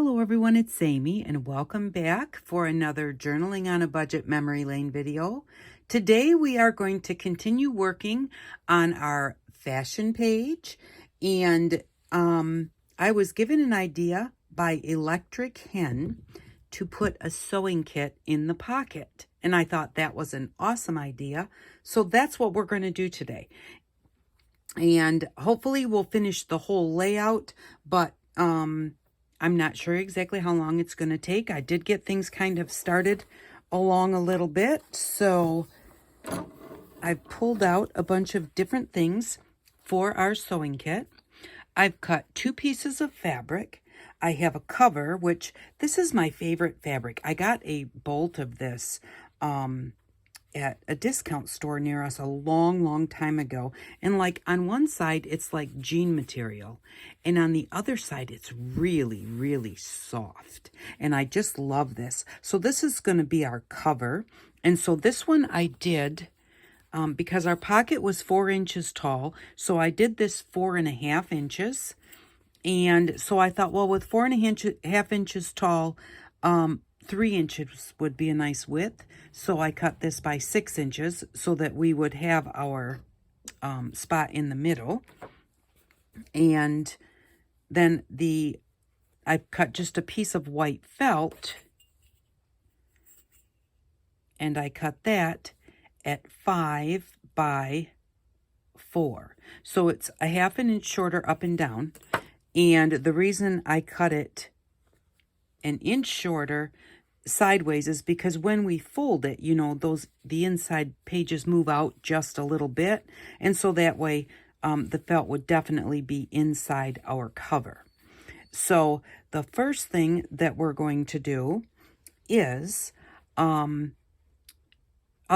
Hello everyone, it's Amy and welcome back for another Journaling on a Budget Memory Lane video. Today we are going to continue working on our fashion page, and I was given an idea by Electric Hen to put a sewing kit in the pocket, and I thought that was an awesome idea. So that's what we're going to do today, and hopefully we'll finish the whole layout, but I'm not sure exactly how long it's going to take. I did get things kind of started along a little bit, so I've pulled out a bunch of different things for our sewing kit. I've cut 2 pieces of fabric. I have a cover, which this is my favorite fabric. I got a bolt of this at a discount store near us a long time ago, and like on one side it's like jean material, and on the other side it's really soft, and I just love this. So this is going to be our cover, and so this one I did because our pocket was 4 inches tall, so I did this 4.5 inches. And so I thought, well, with 4.5 inches tall, 3 inches would be a nice width. So I cut this by 6 inches so that we would have our spot in the middle. And then I cut just a piece of white felt, and I cut that at 5 by 4. So it's a 1/2 inch shorter up and down. And the reason I cut it an inch shorter sideways is because when we fold it, you know, the inside pages move out just a little bit, and so that way the felt would definitely be inside our cover. So the first thing that we're going to do is I'll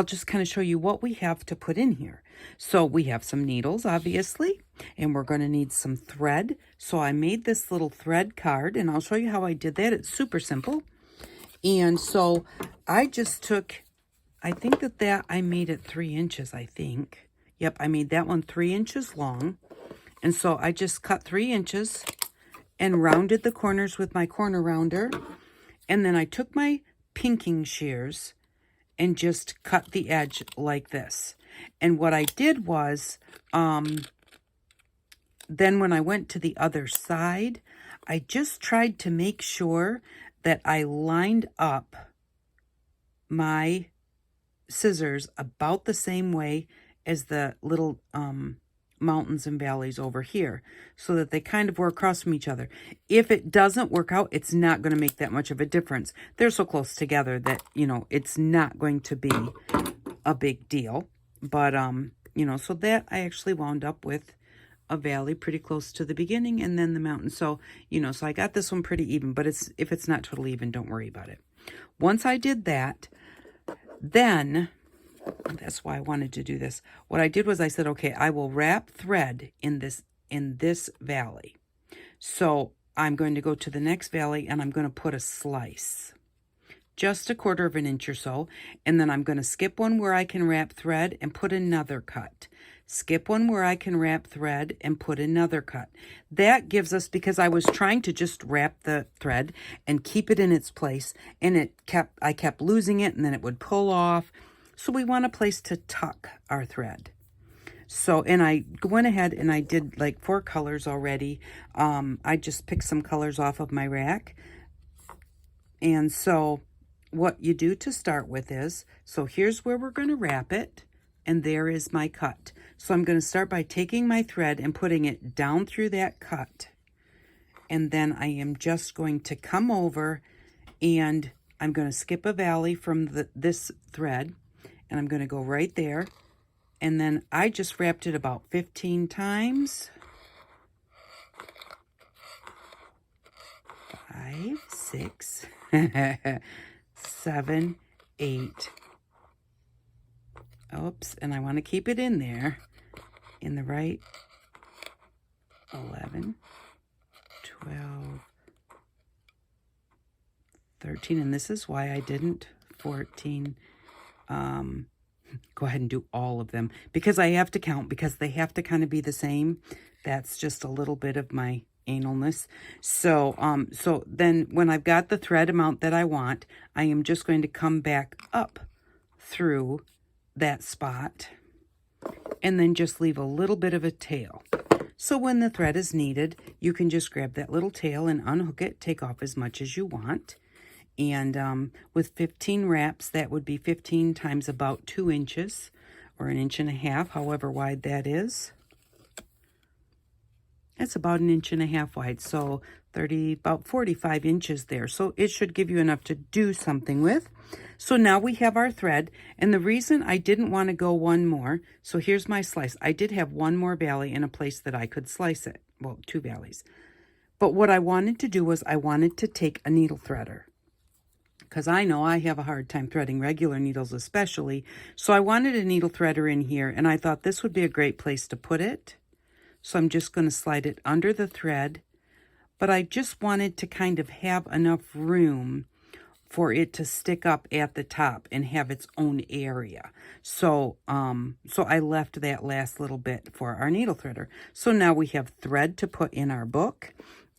just kind of show you what we have to put in here. So we have some needles, obviously, and we're going to need some thread. So I made this little thread card, and I'll show you how I did that. It's super simple. And so I just took, I think that I made it 3 inches, I think. Yep, I made that one 3 inches long. And so I just cut 3 inches and rounded the corners with my corner rounder. And then I took my pinking shears and just cut the edge like this. And what I did was, then when I went to the other side, I just tried to make sure that I lined up my scissors about the same way as the little mountains and valleys over here, so that they kind of were across from each other. If it doesn't work out, it's not going to make that much of a difference. They're so close together that, you know, it's not going to be a big deal. But, you know, so that I actually wound up with a valley pretty close to the beginning and then the mountain. So, you know, so I got this one pretty even, but if it's not totally even, don't worry about it. Once I did that, then that's why I wanted to do this. What I did was I said, okay, I will wrap thread in this valley. So I'm going to go to the next valley and I'm going to put a slice, just 1/4 inch or so. And then I'm going to skip one where I can wrap thread and put another cut. Skip one where I can wrap thread and put another cut. That gives us, because I was trying to just wrap the thread and keep it in its place, and I kept losing it, and then it would pull off. So we want a place to tuck our thread. So, and I went ahead and I did like 4 colors already. I just picked some colors off of my rack. And so what you do to start with is, so here's where we're going to wrap it, and there is my cut. So I'm going to start by taking my thread and putting it down through that cut. And then I am just going to come over and I'm going to skip a valley from this thread. And I'm going to go right there. And then I just wrapped it about 15 times. 5, 6, 7, 8. Oops, and I want to keep it in there, in the right. 11, 12, 13, and this is why I didn't 14. Go ahead and do all of them, because I have to count, because they have to kind of be the same. That's just a little bit of my analness. So, so then when I've got the thread amount that I want, I am just going to come back up through that spot and then just leave a little bit of a tail. So when the thread is needed, you can just grab that little tail and unhook it, take off as much as you want. And with 15 wraps, that would be 15 times about 2 inches or 1.5 inches, however wide that is. That's about 1.5 inches wide, so about 45 inches there. So it should give you enough to do something with. So now we have our thread, and the reason I didn't want to go one more, so here's my slice. I did have one more valley in a place that I could slice it. Well, 2 valleys. But what I wanted to do was I wanted to take a needle threader, because I know I have a hard time threading regular needles especially. So I wanted a needle threader in here, and I thought this would be a great place to put it. So I'm just going to slide it under the thread, but I just wanted to kind of have enough room for it to stick up at the top and have its own area. So so I left that last little bit for our needle threader. So now we have thread to put in our book,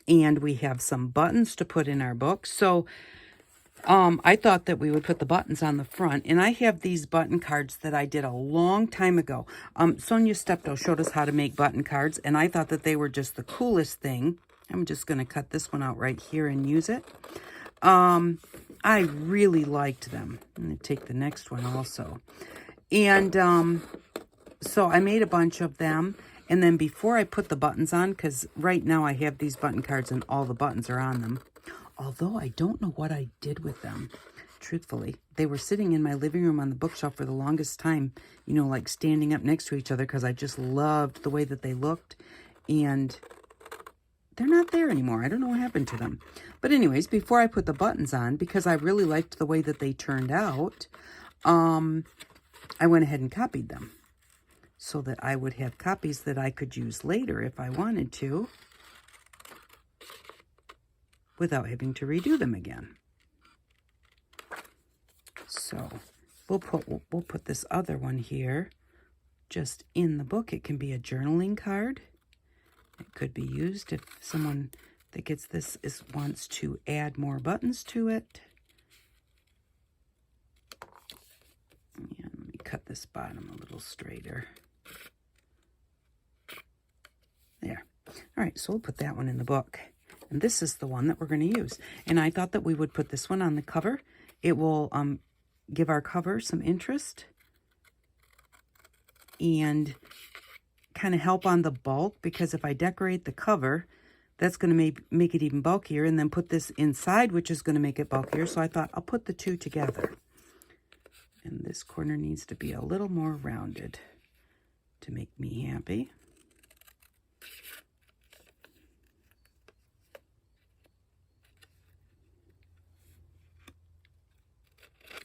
and we have some buttons to put in our book. So I thought that we would put the buttons on the front, and I have these button cards that I did a long time ago. Sonia Steptoe showed us how to make button cards, and I thought that they were just the coolest thing. I'm just going to cut this one out right here and use it. I really liked them. I'm going to take the next one also. And so I made a bunch of them, and then before I put the buttons on, because right now I have these button cards and all the buttons are on them, although I don't know what I did with them, truthfully. They were sitting in my living room on the bookshelf for the longest time, you know, like standing up next to each other, because I just loved the way that they looked. And they're not there anymore. I don't know what happened to them. But anyways, before I put the buttons on, because I really liked the way that they turned out, I went ahead and copied them so that I would have copies that I could use later if I wanted to, without having to redo them again. So we'll put this other one here just in the book. It can be a journaling card. It could be used if someone that gets this wants to add more buttons to it. Yeah, let me cut this bottom a little straighter. There. All right, so we'll put that one in the book. And this is the one that we're going to use. And I thought that we would put this one on the cover. It will give our cover some interest and kind of help on the bulk, because if I decorate the cover, that's going to make it even bulkier, and then put this inside, which is going to make it bulkier. So I thought I'll put the two together. And this corner needs to be a little more rounded to make me happy.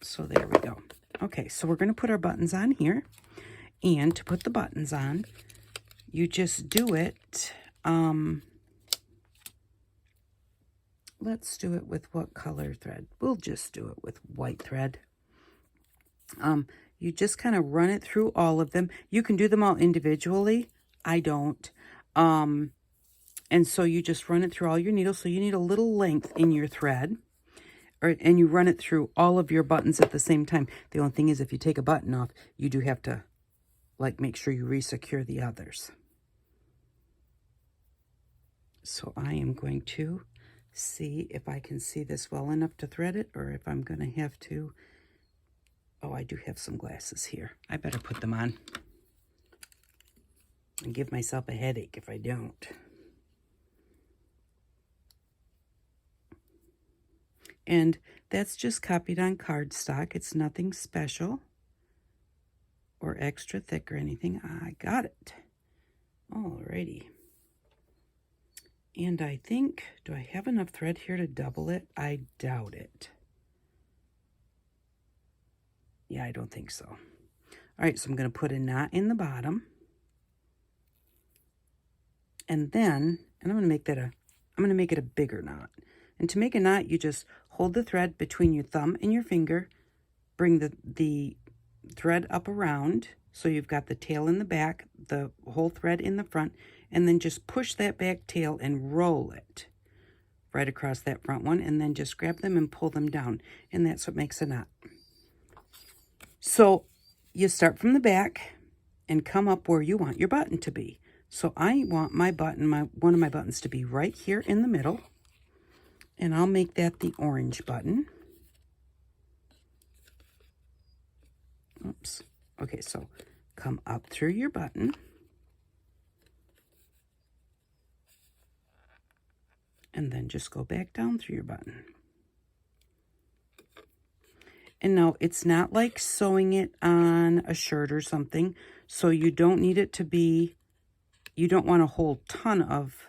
So there we go. Okay, so we're going to put our buttons on here. And to put the buttons on, you just do it. Let's do it with what color thread? We'll just do it with white thread. You just kind of run it through all of them. You can do them all individually. I don't. And so you just run it through all your needles. So you need a little length in your thread. And you run it through all of your buttons at the same time. The only thing is, if you take a button off, you do have to, like, make sure you resecure the others. So I am going to see if I can see this well enough to thread it, or if I'm going to have to. Oh, I do have some glasses here. I better put them on and give myself a headache if I don't. And that's just copied on cardstock. It's nothing special or extra thick or anything. I got it. Alrighty. And I think, do I have enough thread here to double it? I doubt it. Yeah, I don't think so. All right, so I'm going to put a knot in the bottom. And then, and I'm going to make it a bigger knot. And to make a knot, you just hold the thread between your thumb and your finger, bring the thread up around, so you've got the tail in the back, the whole thread in the front, and then just push that back tail and roll it right across that front one, and then just grab them and pull them down, and that's what makes a knot. So you start from the back and come up where you want your button to be. So I want my button, one of my buttons to be right here in the middle, and I'll make that the orange button. Oops. Okay, so come up through your button, and then just go back down through your button. And now it's not like sewing it on a shirt or something, so you don't need it to be, you don't want a whole ton of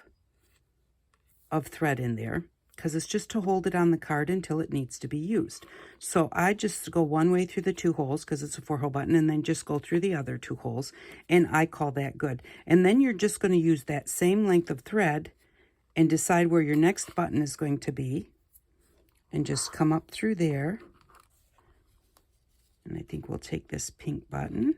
thread in there, because it's just to hold it on the card until it needs to be used. So I just go one way through the 2 holes, because it's a 4-hole button, and then just go through the other 2 holes, and I call that good. And then you're just going to use that same length of thread and decide where your next button is going to be, and just come up through there. And I think we'll take this pink button.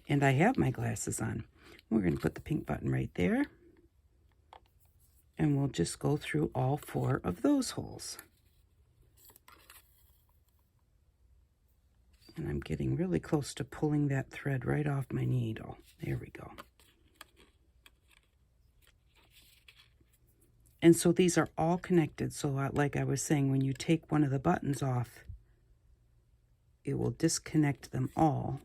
And I have my glasses on. We're going to put the pink button right there. And we'll just go through all 4 of those holes. And I'm getting really close to pulling that thread right off my needle. There we go. And so these are all connected. So like I was saying, when you take one of the buttons off, it will disconnect them all.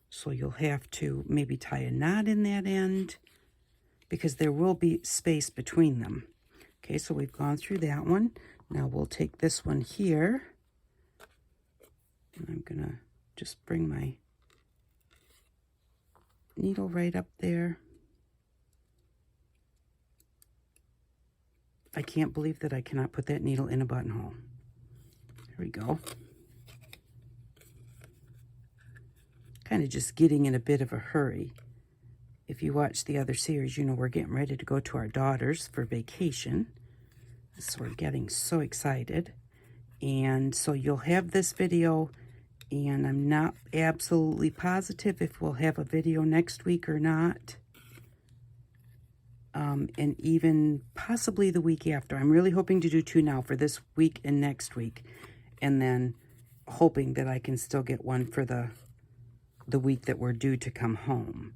So you'll have to maybe tie a knot in that end, because there will be space between them. Okay, so we've gone through that one. Now we'll take this one here, and I'm gonna just bring my needle right up there. I can't believe that I cannot put that needle in a buttonhole. There we go. Kind of just getting in a bit of a hurry. If you watch the other series, you know we're getting ready to go to our daughter's for vacation. So we're getting so excited. And so you'll have this video, and I'm not absolutely positive if we'll have a video next week or not. And even possibly the week after. I'm really hoping to do 2 now for this week and next week. And then hoping that I can still get one for the week that we're due to come home.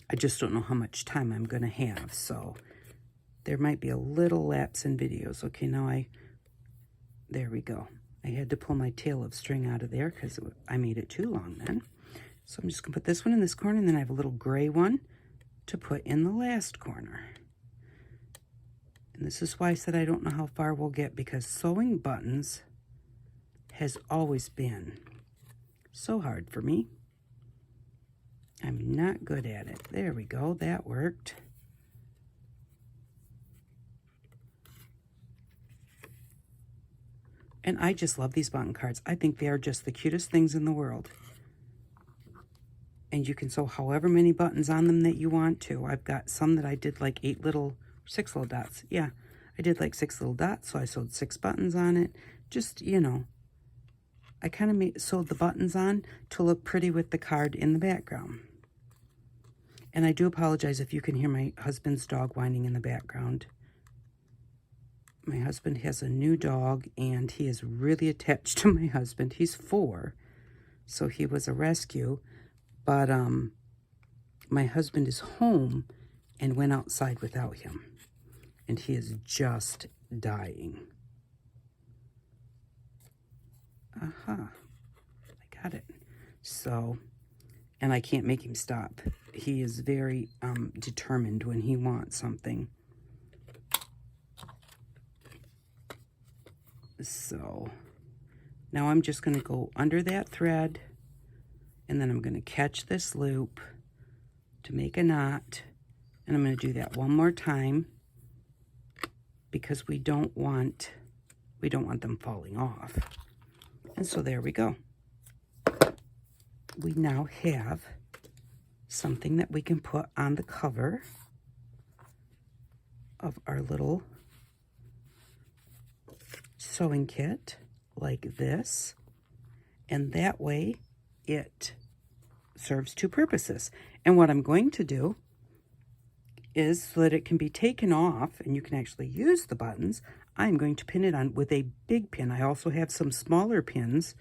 I just don't know how much time I'm going to have, so there might be a little lapse in videos. Okay, now there we go. I had to pull my tail of string out of there because I made it too long then. So I'm just going to put this one in this corner, and then I have a little gray one to put in the last corner. And this is why I said I don't know how far we'll get, because sewing buttons has always been so hard for me. I'm not good at it. There we go. That worked. And I just love these button cards. I think they are just the cutest things in the world. And you can sew however many buttons on them that you want to. I've got some that I did like 6 little dots. Yeah, I did like 6 little dots, so I sewed 6 buttons on it. Just, you know, I kind of sewed the buttons on to look pretty with the card in the background. And I do apologize if you can hear my husband's dog whining in the background. My husband has a new dog, and he is really attached to my husband. He's 4, so he was a rescue. But my husband is home and went outside without him. And he is just dying. Aha. I got it. So, and I can't make him stop. He is very determined when he wants something. So, now I'm just going to go under that thread, and then I'm going to catch this loop to make a knot, and I'm going to do that one more time because we don't want them falling off. And so there we go. We now have something that we can put on the cover of our little sewing kit like this, and that way it serves two purposes. And what I'm going to do is, so that it can be taken off and you can actually use the buttons, I'm going to pin it on with a big pin. I also have some smaller pins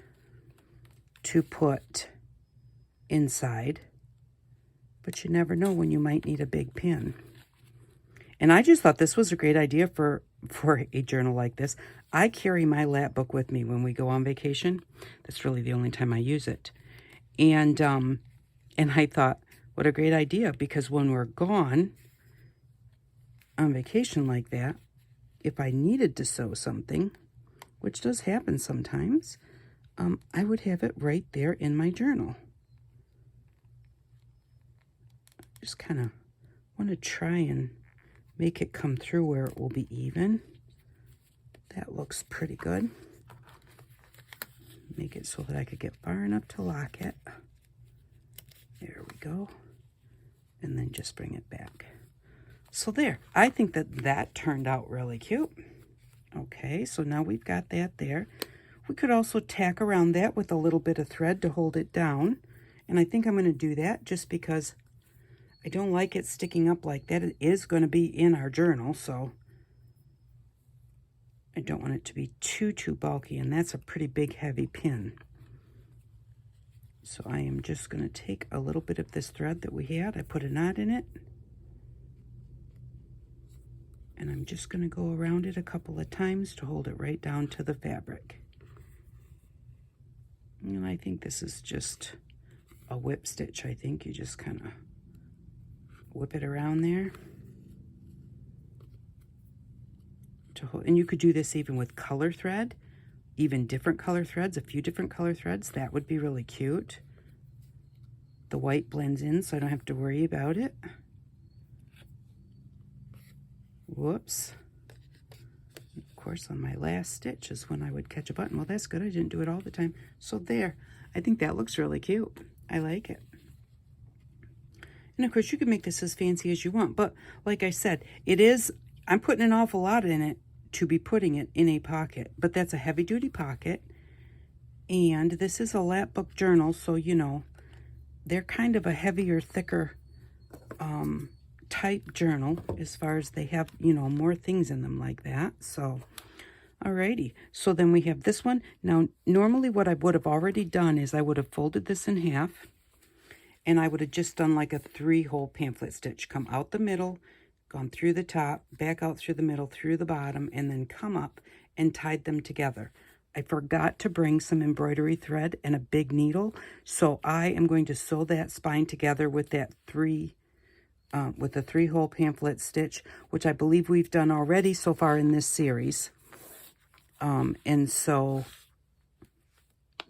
to put inside, but you never know when you might need a big pin. And I just thought this was a great idea for a journal like this. I carry my lap book with me when we go on vacation. That's really the only time I use it. And I thought, what a great idea, because when we're gone on vacation like that, if I needed to sew something, which does happen sometimes, I would have it right there in my journal. Just kind of want to try and make it come through where it will be even. That looks pretty good. Make it so that I could get far enough to lock it. There we go. And then just bring it back. So there, I think that turned out really cute. Okay, so now we've got that there. We could also tack around that with a little bit of thread to hold it down. And I think I'm going to do that just because I don't like it sticking up like that. It is going to be in our journal, so I don't want it to be too bulky, and that's a pretty big heavy pin. So I am just going to take a little bit of this thread that we had. I put a knot in it. And I'm just going to go around it a couple of times to hold it right down to the fabric. And I think this is just a whip stitch. I think you just kind of whip it around there. To hold, and you could do this even with color thread, even different color threads, a few different color threads. That would be really cute. The white blends in, so I don't have to worry about it. Whoops. Of course, on my last stitch is when I would catch a button. Well, that's good. I didn't do it all the time. So there. I think that looks really cute. I like it. And of course, you can make this as fancy as you want. But like I said, I'm putting an awful lot in it to be putting it in a pocket. But that's a heavy-duty pocket. And this is a lap book journal, so, you know, they're kind of a heavier, thicker type journal as far as they have, you know, more things in them like that. So, alrighty. So then we have this one. Now, normally what I would have already done is I would have folded this in half, and I would have just done like a 3-hole pamphlet stitch. Come out the middle, gone through the top, back out through the middle, through the bottom, and then come up and tied them together. I forgot to bring some embroidery thread and a big needle, so I am going to sew that spine together with that with the 3-hole pamphlet stitch, which I believe we've done already so far in this series. And so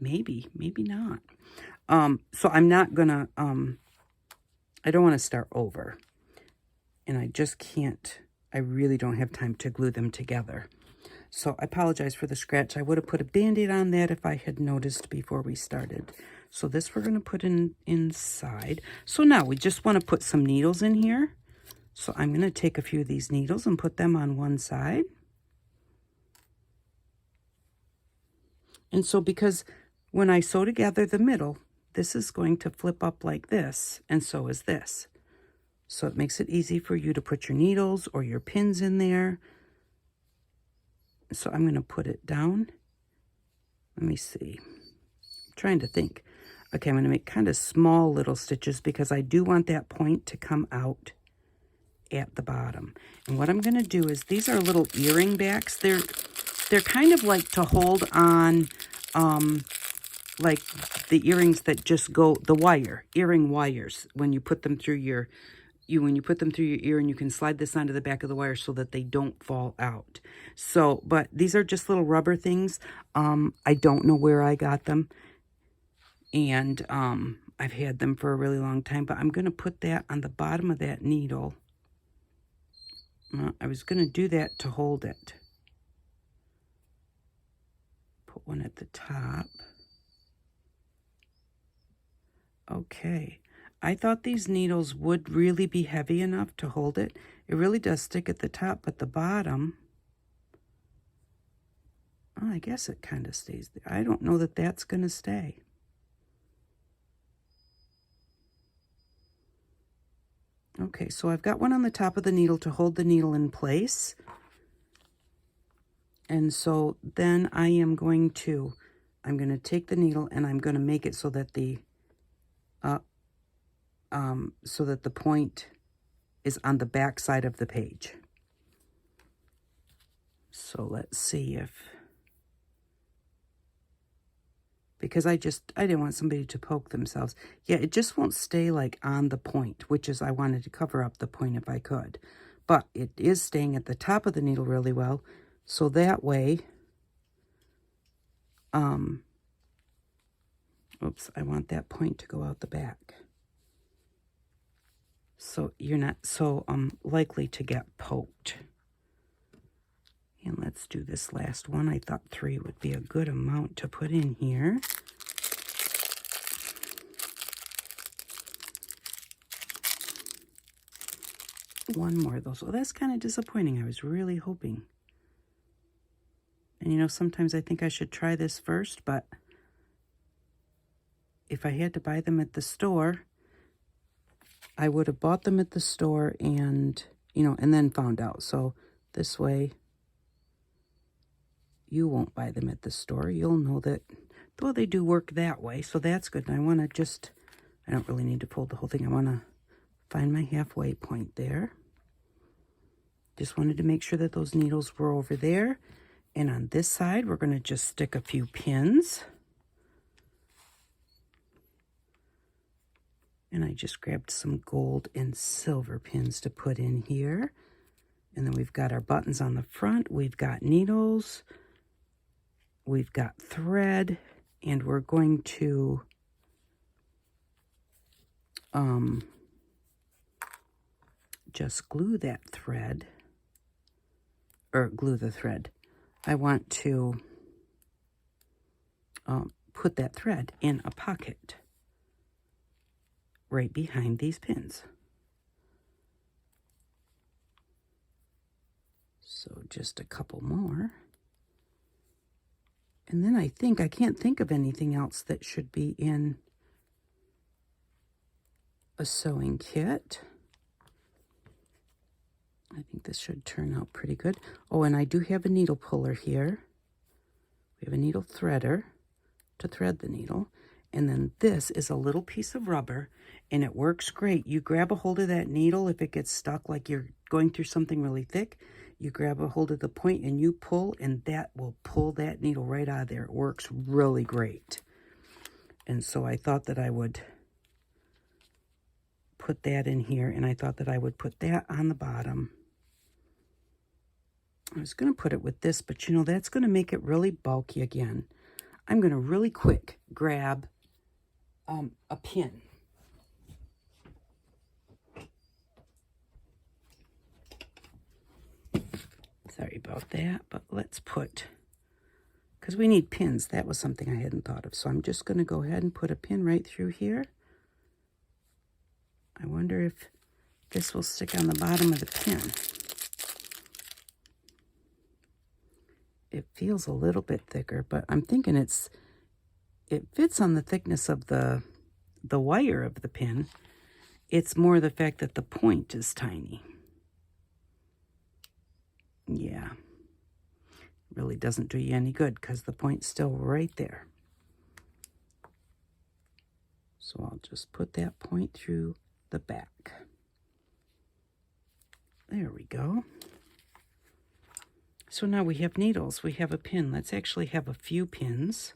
maybe not. So I'm not gonna, I don't want to start over, and I just can't, I really don't have time to glue them together. So I apologize for the scratch. I would have put a Band-Aid on that if I had noticed before we started. So this we're going to put inside. So now we just want to put some needles in here. So I'm going to take a few of these needles and put them on one side. And so because when I sew together the middle, this is going to flip up like this, and so is this. So it makes it easy for you to put your needles or your pins in there. So I'm going to put it down. Let me see. I'm trying to think. Okay, I'm going to make kind of small little stitches because I do want that point to come out at the bottom. And what I'm going to do is, these are little earring backs. They're kind of like to hold on, like the earrings that just go, the earring wires, when you put them through your ear, and you can slide this onto the back of the wire so that they don't fall out. So, but these are just little rubber things. I don't know where I got them, and I've had them for a really long time, but I'm going to put that on the bottom of that needle. I was going to do that to hold it. Put one at the top. Okay. I thought these needles would really be heavy enough to hold it. It really does stick at the top, but the bottom, oh, I guess it kind of stays there. I don't know that that's going to stay. Okay, so I've got one on the top of the needle to hold the needle in place. And so then I'm going to take the needle and I'm going to make it so that the point is on the back side of the page. So let's see if, because I didn't want somebody to poke themselves. Yeah, it just won't stay like on the point, which is I wanted to cover up the point if I could. But it is staying at the top of the needle really well. So that way, oops, I want that point to go out the back. So you're not so likely to get poked. And let's do this last one. I thought 3 would be a good amount to put in here. One more though, so that's kind of disappointing. I was really hoping. And you know, sometimes I think I should try this first, but if I had to buy them at the store, I would have bought them at the store and, you know, and then found out. So this way, you won't buy them at the store. You'll know that, well, they do work that way, so that's good. And I want to just, I don't really need to fold the whole thing. I want to find my halfway point there. Just wanted to make sure that those needles were over there. And on this side, we're going to just stick a few pins. And I just grabbed some gold and silver pins to put in here. And then we've got our buttons on the front. We've got needles. We've got thread. And we're going to just glue that thread. Or glue the thread. I want to put that thread in a pocket right behind these pins. So just a couple more. And then I can't think of anything else that should be in a sewing kit. I think this should turn out pretty good. Oh, and I do have a needle puller here. We have a needle threader to thread the needle. And then this is a little piece of rubber, and it works great. You grab a hold of that needle if it gets stuck, like you're going through something really thick. You grab a hold of the point and you pull, and that will pull that needle right out of there. It works really great. And so I thought that I would put that in here, and I thought that I would put that on the bottom. I was going to put it with this, but you know, that's going to make it really bulky again. I'm going to really quick grab a pin. Sorry about that, but let's put, because we need pins. That was something I hadn't thought of. So I'm just going to go ahead and put a pin right through here. I wonder if this will stick on the bottom of the pin. It feels a little bit thicker, but I'm thinking it fits on the thickness of the wire of the pin. It's more the fact that the point is tiny. Yeah, really doesn't do you any good because the point's still right there. So I'll just put that point through the back. There we go. So now we have needles, we have a pin. Let's actually have a few pins.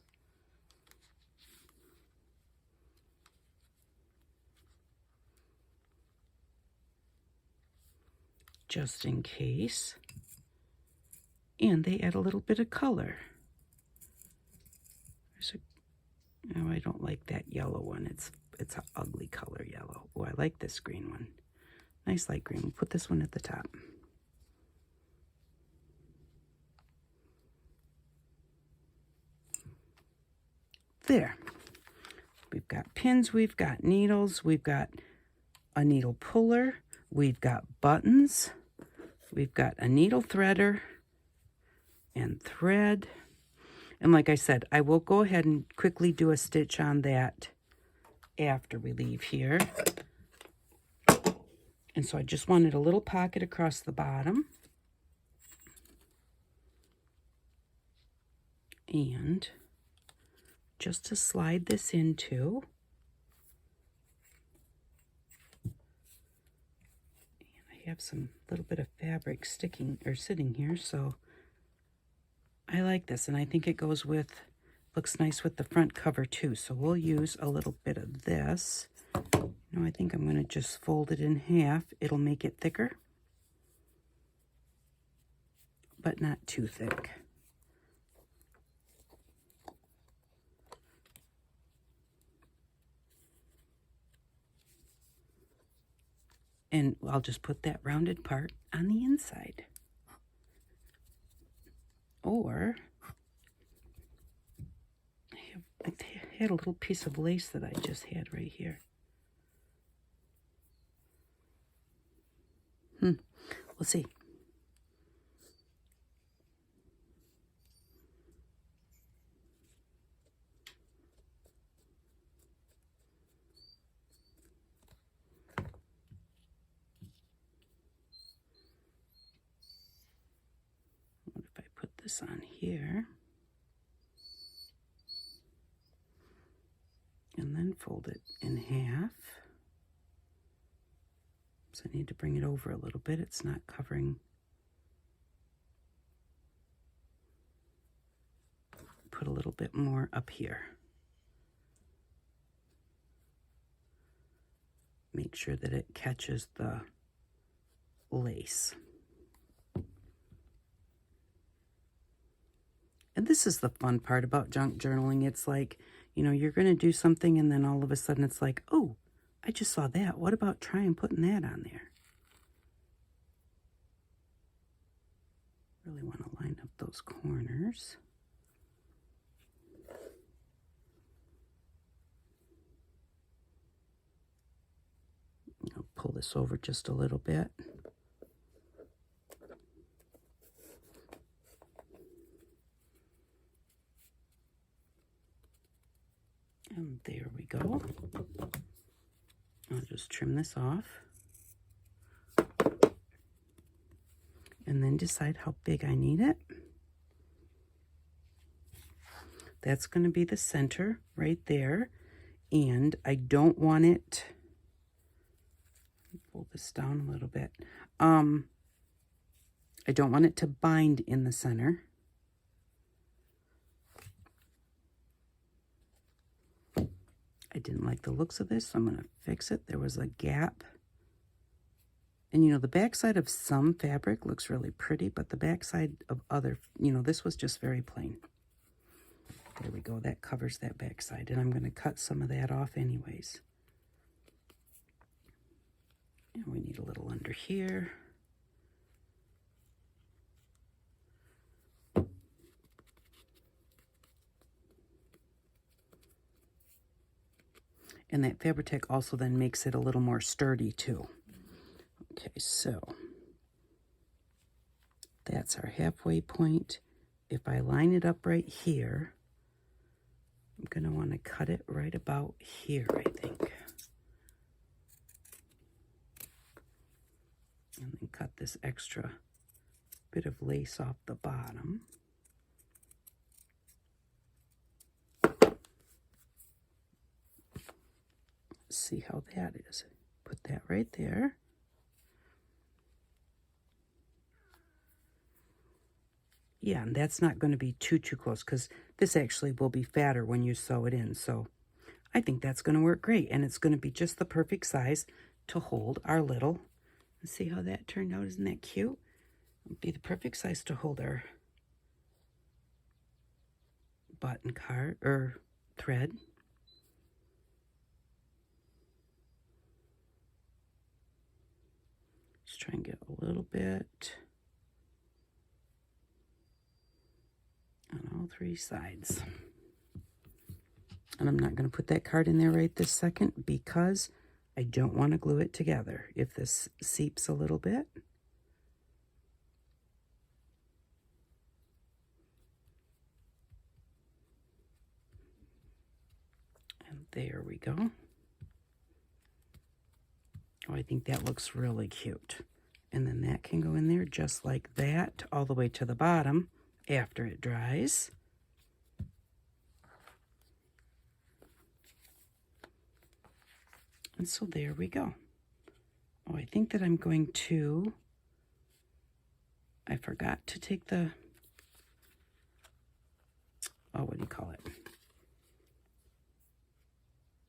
Just in case. And they add a little bit of color. Oh, I don't like that yellow one. It's an ugly color yellow. Oh, I like this green one. Nice light green. We'll put this one at the top. There. We've got pins, we've got needles, we've got a needle puller, we've got buttons, we've got a needle threader and thread. And like I said, I will go ahead and quickly do a stitch on that after we leave here. And so I just wanted a little pocket across the bottom. And just to slide this into. I have some little bit of fabric sticking or sitting here, so I like this, and I think it goes with, looks nice with the front cover too. So we'll use a little bit of this. No, I think I'm going to just fold it in half. It'll make it thicker, but not too thick. And I'll just put that rounded part on the inside. Or I had a little piece of lace that I just had right here. We'll see. What if I put this on here? And then fold it in half. So I need to bring it over a little bit. It's not covering. Put a little bit more up here. Make sure that it catches the lace. And this is the fun part about junk journaling. It's like, you know, you're going to do something and then all of a sudden it's like, oh, I just saw that. What about trying putting that on there? Really want to line up those corners. I'll pull this over just a little bit. And there we go. I'll just trim this off. And then decide how big I need it. That's going to be the center right there. And I don't want it, pull this down a little bit. I don't want it to bind in the center. I didn't like the looks of this, so I'm going to fix it. There was a gap. And, you know, the backside of some fabric looks really pretty, but the backside of other, you know, this was just very plain. There we go. That covers that backside. And I'm going to cut some of that off anyways. And we need a little under here. And that Fabri-Tac also then makes it a little more sturdy too. Okay, so that's our halfway point. If I line it up right here, I'm going to want to cut it right about here, I think. And then cut this extra bit of lace off the bottom. See how that is. Put that right there. Yeah, and that's not going to be too close because this actually will be fatter when you sew it in. So I think that's going to work great. And it's going to be just the perfect size to hold our little. Let's see how that turned out. Isn't that cute? It'll be the perfect size to hold our button card or thread. Just try and get a little bit on all three sides. And I'm not going to put that card in there right this second because I don't want to glue it together. If this seeps a little bit, and there we go. Oh, I think that looks really cute. And then that can go in there just like that, all the way to the bottom after it dries. And so there we go. Oh, I think that I'm going to, I forgot to take the, oh, what do you call it?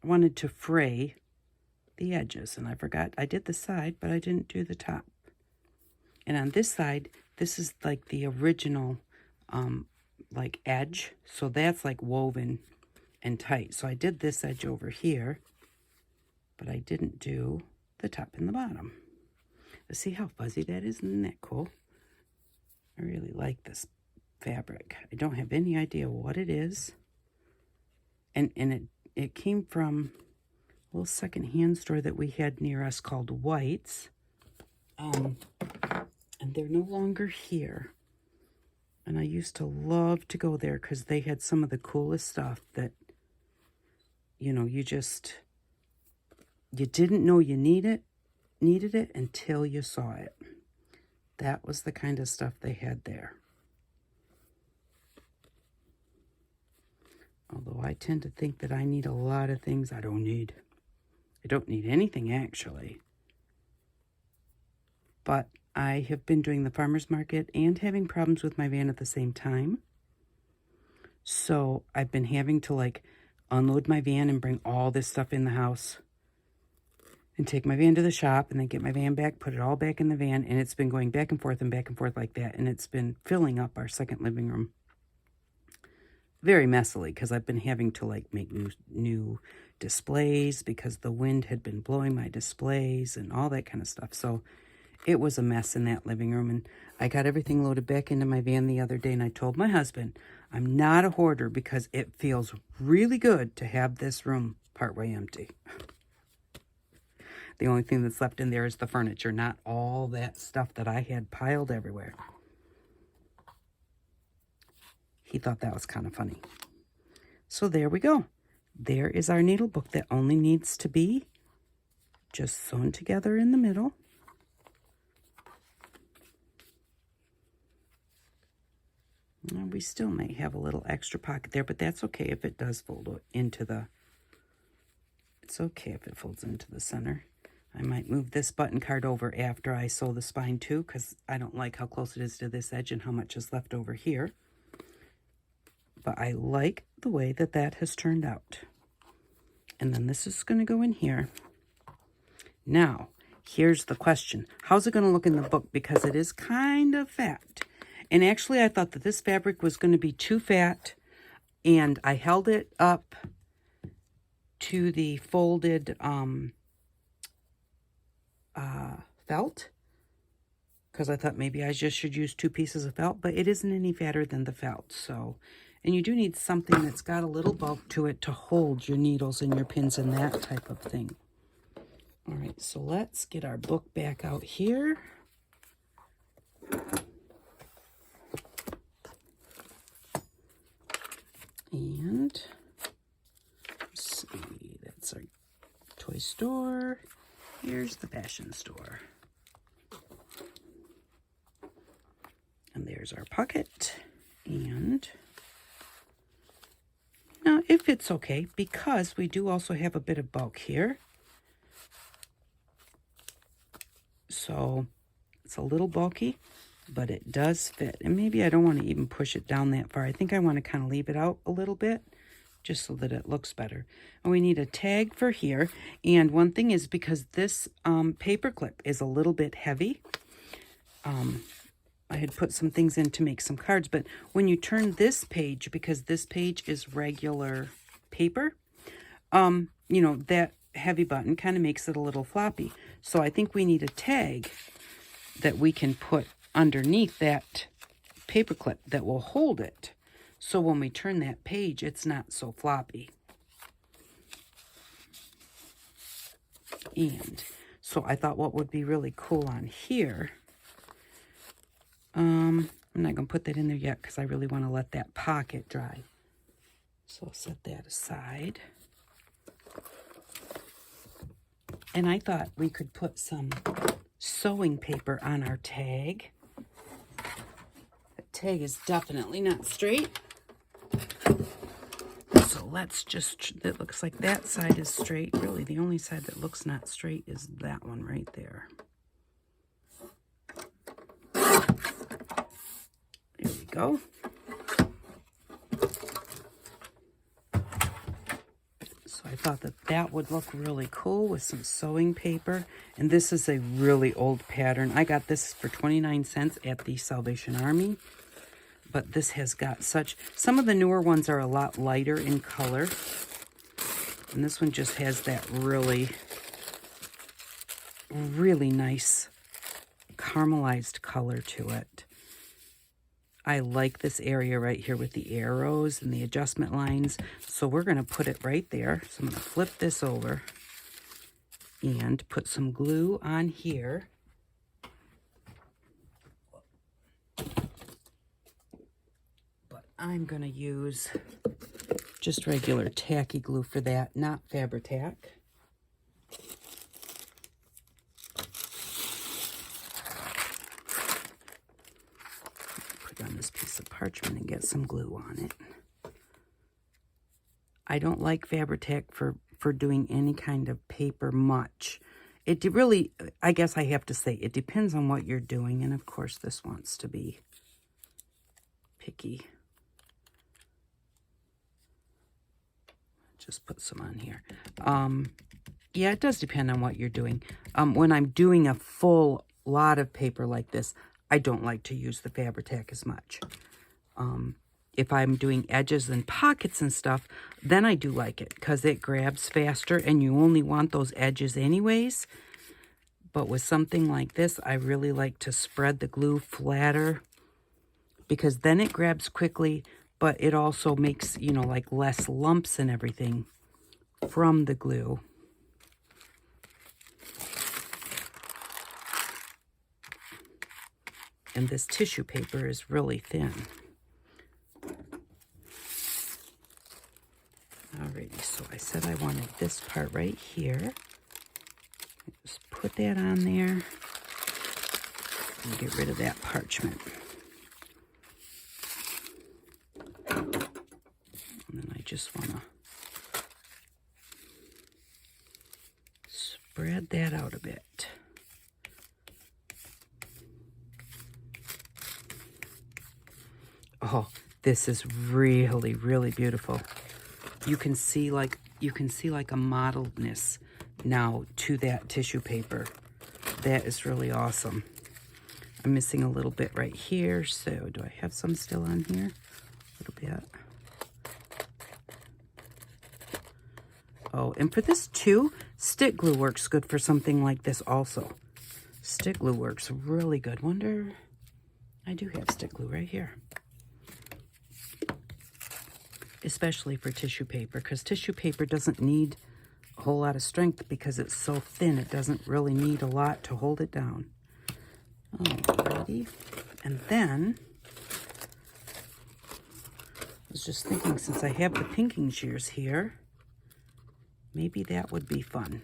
I wanted to fray the edges, and I forgot. I did the side, but I didn't do the top. And on this side, this is like the original, like edge. So that's like woven and tight. So I did this edge over here, but I didn't do the top and the bottom. Let's see how fuzzy that is. Isn't that cool? I really like this fabric. I don't have any idea what it is. And it came from a little secondhand store that we had near us called White's. And they're no longer here. And I used to love to go there because they had some of the coolest stuff that, you know, you didn't know you needed it until you saw it. That was the kind of stuff they had there. Although I tend to think that I need a lot of things I don't need. I don't need anything, actually. But I have been doing the farmer's market and having problems with my van at the same time. So I've been having to, like, unload my van and bring all this stuff in the house and take my van to the shop and then get my van back, put it all back in the van, and it's been going back and forth like that, and it's been filling up our second living room very messily because I've been having to, like, make new displays because the wind had been blowing my displays and all that kind of stuff. So it was a mess in that living room, and I got everything loaded back into my van the other day, and I told my husband, I'm not a hoarder because it feels really good to have this room partway empty. The only thing that's left in there is the furniture, not all that stuff that I had piled everywhere. He thought that was kind of funny. So there we go. There is our needle book that only needs to be just sewn together in the middle. Now, we still may have a little extra pocket there, but that's okay if it does fold into the, it's okay if it folds into the center. I might move this button card over after I sew the spine too, because I don't like how close it is to this edge and how much is left over here. But I like the way that that has turned out. And then this is going to go in here. Now, here's the question. How's it going to look in the book? Because it is kind of fat. And actually, I thought that this fabric was going to be too fat. And I held it up to the folded felt, because I thought maybe I just should use 2 pieces of felt, but it isn't any fatter than the felt. So, and you do need something that's got a little bulk to it to hold your needles and your pins and that type of thing. All right, so let's get our book back out here. And let's see, that's our toy store. Here's the fashion store. And there's our pocket. And now it fits okay because we do also have a bit of bulk here. So it's a little bulky, but it does fit. And maybe I don't want to even push it down that far. I think I want to kind of leave it out a little bit just so that it looks better. And we need a tag for here. And one thing is, because this paper clip is a little bit heavy, I had put some things in to make some cards, but when you turn this page, because this page is regular paper, you know, that heavy button kind of makes it a little floppy. So I think we need a tag that we can put underneath that paper clip that will hold it. So when we turn that page, it's not so floppy. And so I thought what would be really cool on here, I'm not going to put that in there yet because I really want to let that pocket dry. So I'll set that aside. And I thought we could put some sewing paper on our tag. The tag is definitely not straight. So let's just, it looks like that side is straight. Really, the only side that looks not straight is that one right there. There we go. So I thought that that would look really cool with some sewing paper. And this is a really old pattern. I got this for 29 cents at the Salvation Army. But this has got such, some of the newer ones are a lot lighter in color. And this one just has that really, really nice caramelized color to it. I like this area right here with the arrows and the adjustment lines. So we're going to put it right there. So I'm going to flip this over and put some glue on here. I'm going to use just regular tacky glue for that, not Fabri-Tac. Put on this piece of parchment and get some glue on it. I don't like Fabri-Tac for doing any kind of paper much. It really, I guess I have to say, it depends on what you're doing. And of course, this wants to be picky. Just put some on here. Yeah, it does depend on what you're doing. When I'm doing a full lot of paper like this, I don't like to use the Fabri-Tac as much. If I'm doing edges and pockets and stuff, then I do like it because it grabs faster and you only want those edges anyways. But with something like this, I really like to spread the glue flatter because then it grabs quickly, but it also makes, you know, like less lumps and everything from the glue. And this tissue paper is really thin. Alrighty, so I said I wanted this part right here. Just put that on there and get rid of that parchment. And then I just want to spread that out a bit. Oh, this is really, really beautiful. You can see like a modeledness now to that tissue paper. That is really awesome. I'm missing a little bit right here, so do I have some still on here? A little bit. Oh, and for this too, stick glue works good for something like this also. Stick glue works really good. Wonder, I do have stick glue right here. Especially for tissue paper, because tissue paper doesn't need a whole lot of strength because it's so thin. It doesn't really need a lot to hold it down. Alrighty. And then, I was just thinking, since I have the pinking shears here, maybe that would be fun.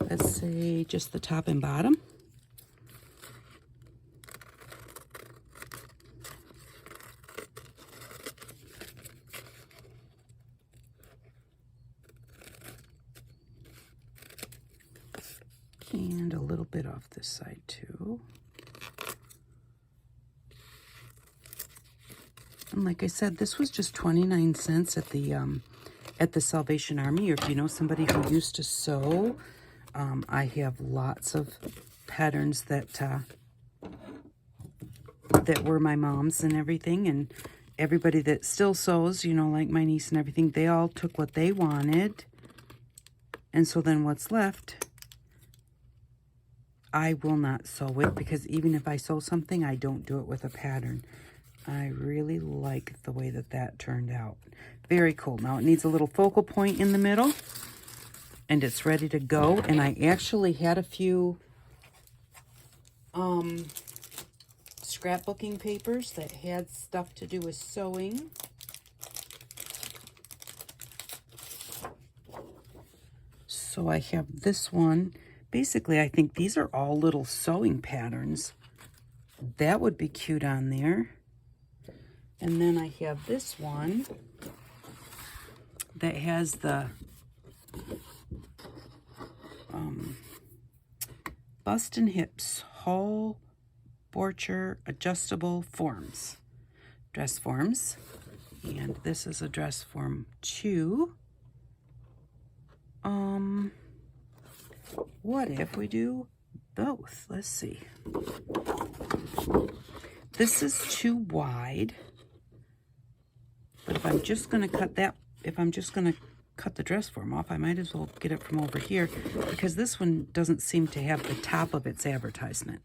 Let's say just the top and bottom. And a little bit off this side too. And like I said, this was just 29 cents at the Salvation Army, or if you know somebody who used to sew. I have lots of patterns that were my mom's and everything, and everybody that still sews, you know, like my niece and everything, they all took what they wanted, and so then what's left, I will not sew it, because even if I sew something, I don't do it with a pattern. I really like the way that that turned out. Very cool. Now it needs a little focal point in the middle, and it's ready to go. And I actually had a few scrapbooking papers that had stuff to do with sewing. So I have this one. Basically, I think these are all little sewing patterns. That would be cute on there. And then I have this one that has the bust and hips whole Borcher adjustable forms, dress forms. And this is a dress form 2. What if we do both? Let's see. This is too wide, but if I'm just going to cut that, if I'm just going to cut the dress form off, I might as well get it from over here, because this one doesn't seem to have the top of its advertisement.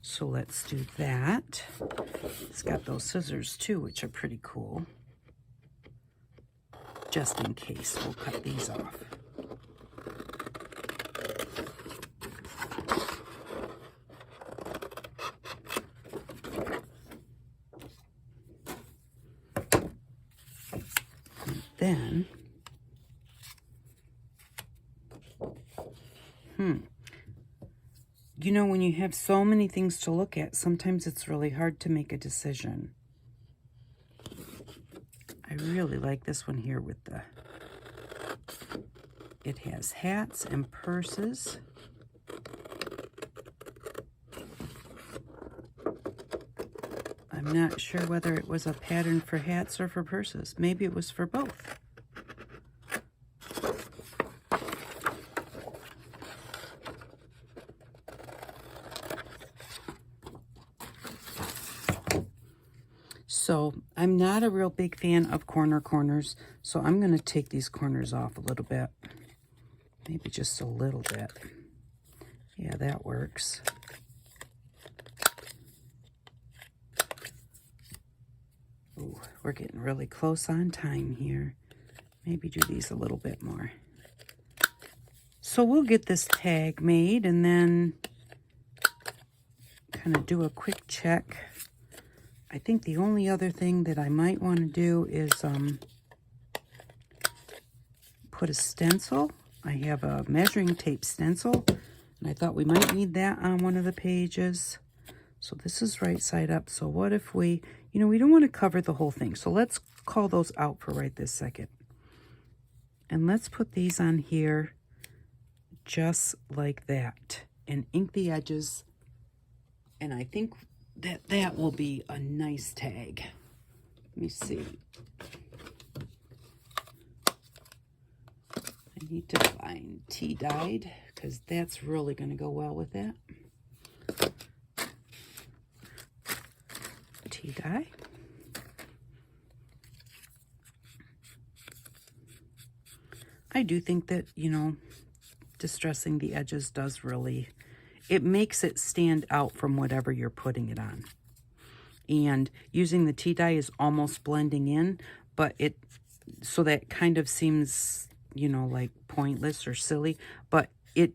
So let's do that. It's got those scissors too, which are pretty cool. Just in case, we'll cut these off. And then, you know, when you have so many things to look at, sometimes it's really hard to make a decision. I really like this one here with the, it has hats and purses. I'm not sure whether it was a pattern for hats or for purses. Maybe it was for both. So I'm not a real big fan of corners, so I'm going to take these corners off a little bit. Maybe just a little bit. Yeah, that works. Ooh, we're getting really close on time here. Maybe do these a little bit more. So we'll get this tag made and then kind of do a quick check. I think the only other thing that I might want to do is put a stencil. I have a measuring tape stencil, and I thought we might need that on one of the pages. So this is right side up. So what if we, you know, we don't want to cover the whole thing. So let's call those out for right this second. And let's put these on here just like that and ink the edges. And I think that will be a nice tag. Let me see. I need to find tea dyed because that's really going to go well with that. Tea dye. I do think that, you know, distressing the edges does really, it makes it stand out from whatever you're putting it on. And using the tea dye is almost blending in, but it, so that kind of seems, you know, like pointless or silly, but it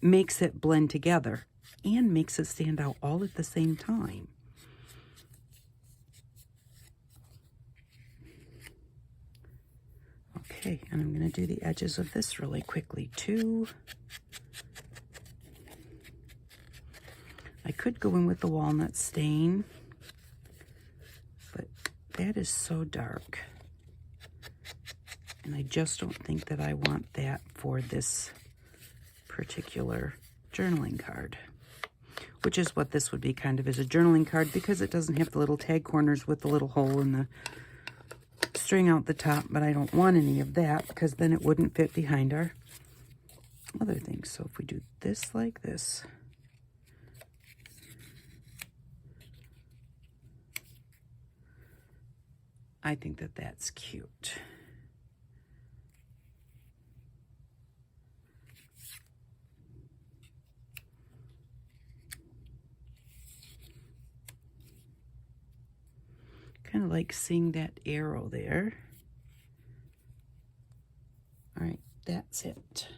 makes it blend together and makes it stand out all at the same time. Okay, and I'm going to do the edges of this really quickly too. I could go in with the walnut stain, but that is so dark. And I just don't think that I want that for this particular journaling card, which is what this would be kind of as a journaling card because it doesn't have the little tag corners with the little hole in the string out the top, but I don't want any of that because then it wouldn't fit behind our other things. So if we do this like this, I think that that's cute. Kind of like seeing that arrow there. All right, that's it.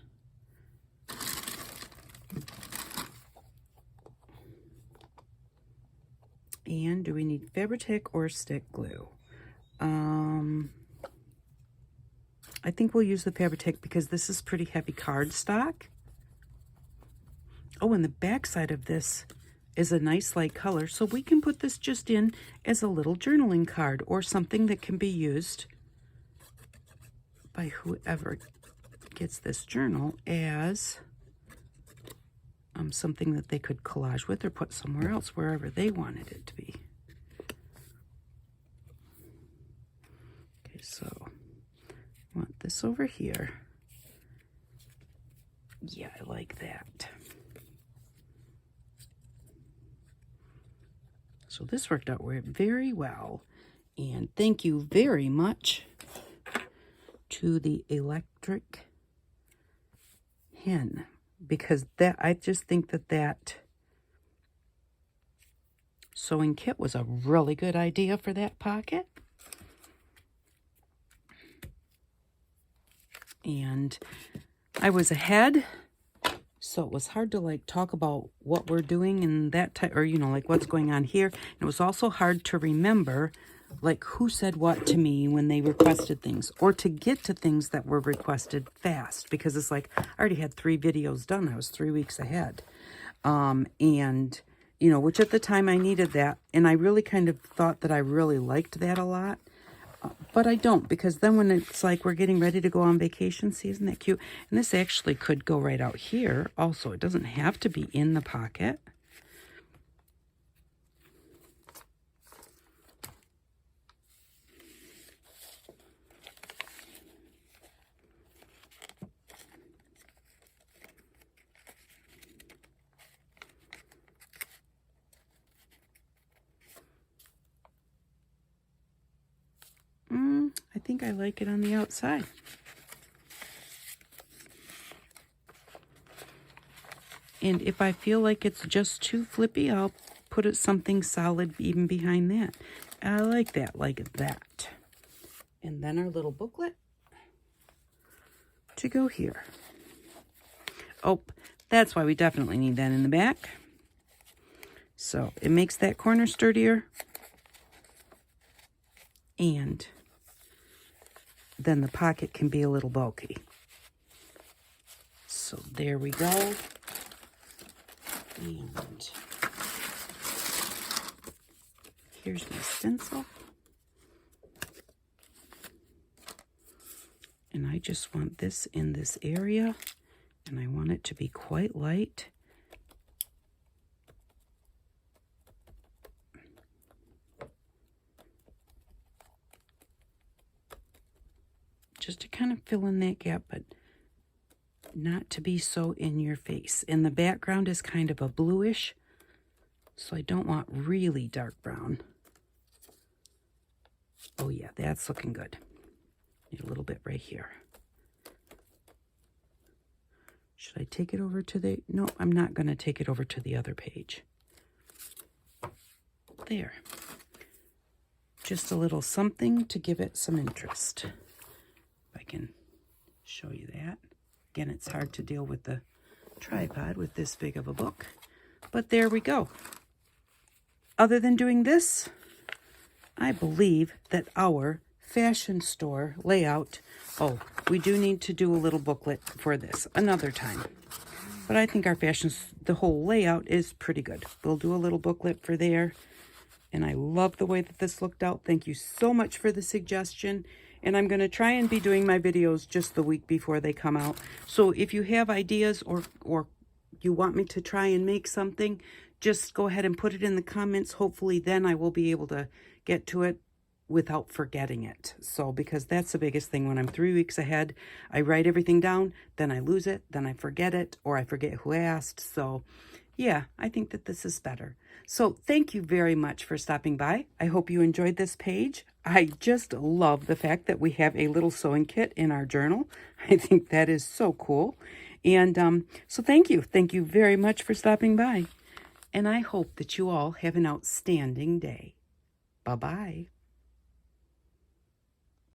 And do we need Fabri-Tac or stick glue? I think we'll use the Fabri-Tac because this is pretty heavy cardstock. Oh, and the back side of this is a nice light color, so we can put this just in as a little journaling card or something that can be used by whoever gets this journal as something that they could collage with or put somewhere else, wherever they wanted it to be. Okay, so I want this over here. Yeah, I like that. So this worked out very well. And thank you very much to the electric hen, because that, I just think that sewing kit was a really good idea for that pocket. And I was ahead, so it was hard to like talk about what we're doing and that type, or you know, like what's going on here. And it was also hard to remember like who said what to me when they requested things, or to get to things that were requested fast, because it's like I already had 3 videos done. I was 3 weeks ahead. And you know, which at the time I needed that, and I really kind of thought that I really liked that a lot. But I don't, because then when it's like we're getting ready to go on vacation, see, isn't that cute? And this actually could go right out here also. It doesn't have to be in the pocket. I think I like it on the outside. And if I feel like it's just too flippy, I'll put it something solid even behind that. I like that, like that. And then our little booklet to go here. Oh, that's why we definitely need that in the back. So it makes that corner sturdier. And then the pocket can be a little bulky. So there we go. And here's my stencil. And I just want this in this area, and I want it to be quite light. Just to kind of fill in that gap, but not to be so in your face. And the background is kind of a bluish, so I don't want really dark brown. Oh yeah, that's looking good. Need a little bit right here. Should I take it over to the... No, I'm not going to take it over to the other page. There. Just a little something to give it some interest. If I can show you that. Again, it's hard to deal with the tripod with this big of a book. But there we go. Other than doing this, I believe that our fashion store layout... Oh, we do need to do a little booklet for this another time. But I think our the whole layout is pretty good. We'll do a little booklet for there. And I love the way that this looked out. Thank you so much for the suggestion. And I'm going to try and be doing my videos just the week before they come out. So if you have ideas or you want me to try and make something, just go ahead and put it in the comments. Hopefully then I will be able to get to it without forgetting it. So because that's the biggest thing when I'm 3 weeks ahead, I write everything down, then I lose it, then I forget it, or I forget who asked. So yeah, I think that this is better. So thank you very much for stopping by. I hope you enjoyed this page. I just love the fact that we have a little sewing kit in our journal. I think that is so cool. And so thank you. Thank you very much for stopping by. And I hope that you all have an outstanding day. Bye-bye.